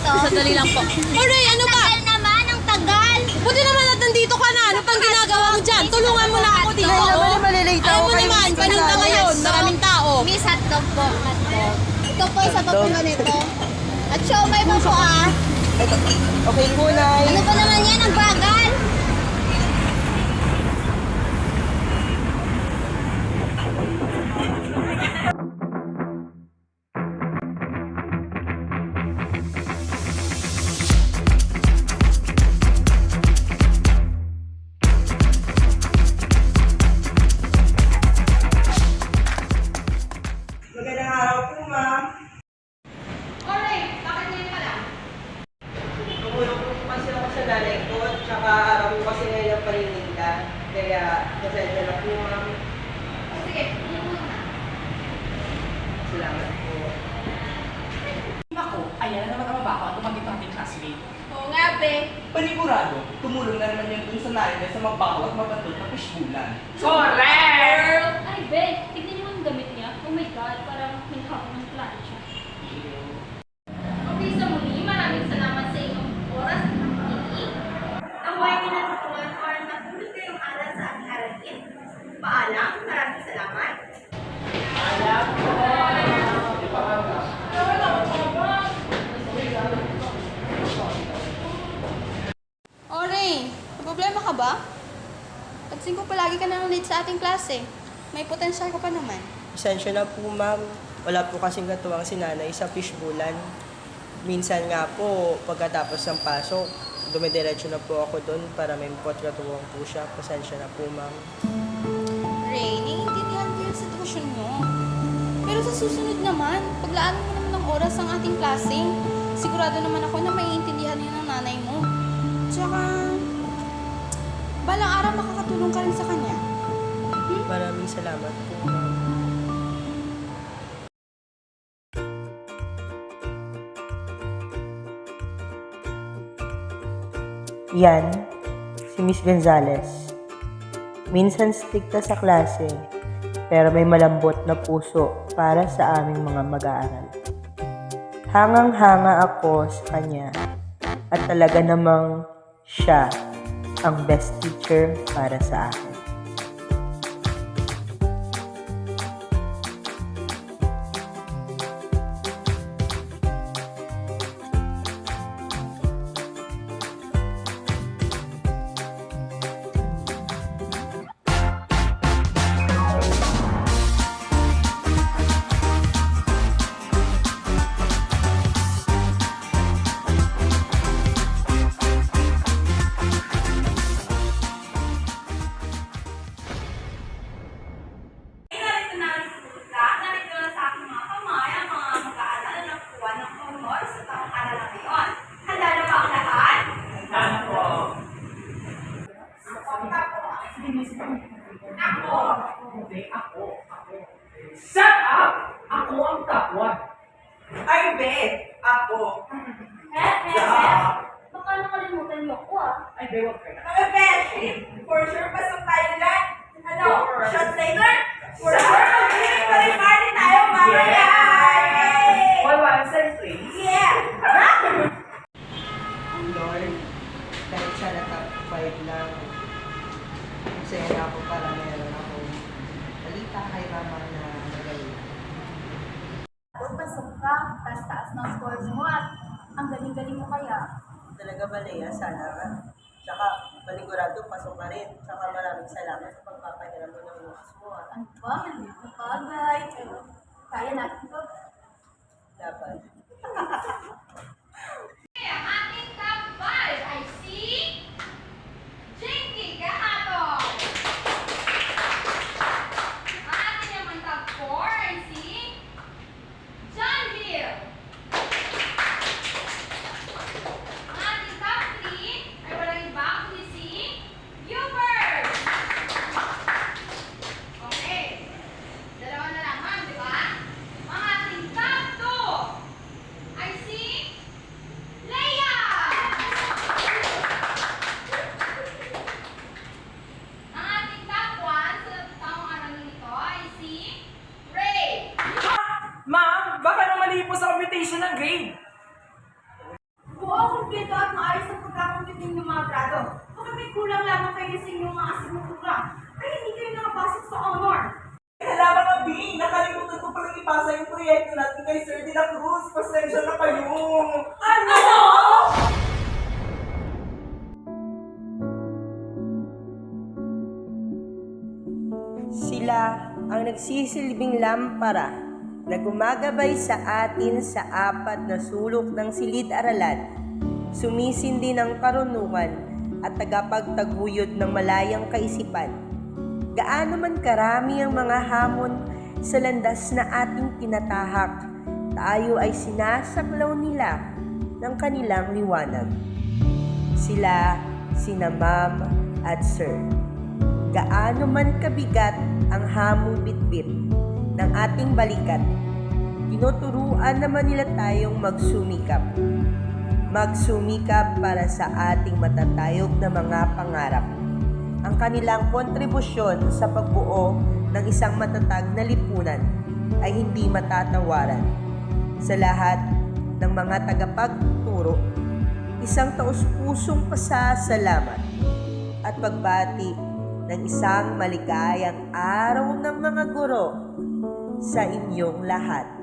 dito? Sandali lang po. Oray, ano ba? Tagal naman, ang tagal. Buti naman at nandito ka na. Ano pang ginagawa mo dyan? Tulungan mo na ako dito. Ay, naman, malilate Ayaw ako mo kay naman, Miss paninda Gonzales. ngayon. Maraming tao. Miss hotdog po, hotdog. Ito po, isa pa po Hotdog. ganito. At siomay mo po ah. Ito. Okay po, Nay. Ano ba naman yan, ang bagal? Magandang araw po, ma'am. Oray, bakit ngayon ka lang? Tumulong po kasi ako sa nanay ko, tsaka araw ko kasi ngayon ang panininda. Kaya, pasensya na po, ma'am. Sige, ulit mo na. Salamat po. Ako, ayan na naman ang mabaho at tumagit ang ating classmate. Oo nga, be. Panigurado, tumulong na naman yung dun sa nanay sa mabaho at mabatot na fishbulan. Ay, be, tignan niyo ang damit niya. Oh my God, parang hinahang ng plancha. Okay, sa muli, maraming salamat sa inyong oras at pakikinig. Ang way niyo natutunan or natulog kayong aral sa ating aralin. Paalam, maraming salamat. Oray, may problema ka ba? Pansin ko palagi ka nang late sa ating klase. May potensyal ka pa naman. Pasensya na po, ma'am. Wala po kasing katuwang si nanay sa fishbulan. Minsan nga po, pagkatapos ng pasok, dumidiretso na po ako doon para may katuwang po siya. Pasensya na po, ma'am. Ray, naiintindihan ko yung sitwasyon mo. Pero sa susunod naman, paglaanan mo naman ng oras ang ating klase. Sigurado naman ako na maiintindihan yun ng nanay mo. Tsaka, balang araw makakatulong ka rin sa kanya. Maraming salamat po, ma'am. Yan, si Miss Gonzales. Minsan strikta sa klase, pero may malambot na puso para sa aming mga mag-aaral. Hangang-hanga ako sa kanya at talaga namang siya ang best teacher para sa akin. Narito na narito na sa aking mga kamay ang mga mag-aaral na nakuha ng honor sa taong aral na ngayon. Handa na ba ang lahat? Ano po? Hindi, ako. Shut up! Ako ang top one. Ay, bet! Ako. Baka nakalimutan niyo ako ah. Ay, be, wag ka na. Mga beshi, for sure pasok tayo dyan. Ano? Shots later? For sure, mag-drink pa rin party tayo mamaya. Yay! One side, please. Yeah! Lord, kahit sana top 5 lang, masaya na ako para meron ako balita kay mama na magaling. Pasok ka, taas-taas ng scores mo at ang galing-galing mo kaya. Talaga ba, Lea? Sana ka. Tsaka, panigurado, pasok ka rin. Tsaka maraming salamat sa pagpapahiram mo ng notes mo. Ano ba? Maliit na bagay. Pero kaya natin to. Dapat. Ang ating top 5 ay si Jinky Gahato. Ang ating naman top 4 ay si John Bill. Ang ating top 3 ay walang iba kundi si Hubert. Okay. Dalawa na lamang, di ba? Ang ating top 2 ay si Leia! Ang ating top 1 sa taong aralin nito ay si Ray! Ma'am, baka na mali po sa computation ng grade. kumpleto at maayos ang pagkakumpit ninyong mga grado. Baka may kulang lamang kayo sa inyong mga asignatura. Ay, hindi kayo nakapasok sa honor. Hala mga Bing, nakalimutan ko palang ipasa yung proyekto natin kay Sir De La Cruz. Pasensya na kayo. Ano? Sila ang nagsisilbing lampara na gumagabay sa atin sa apat na sulok ng silid-aralan, sumisindi ng karunungan at tagapagtaguyod ng malayang kaisipan. Gaano man karami ang mga hamon sa landas na ating tinatahak, tayo ay sinasaklaw nila ng kanilang liwanag. Sila, sina Ma'am at Sir. Gaano man kabigat ang hamong bitbit ng ating balikat, tinuturuan naman nila tayong magsumikap. Magsumikap para sa ating matatayog na mga pangarap. Ang kanilang kontribusyon sa pagbuo ng isang matatag na lipunan ay hindi matatawaran. Sa lahat ng mga tagapagtuturo, isang taus-pusong pasasalamat at pagbati ng isang maligayang araw ng mga guro sa inyong lahat.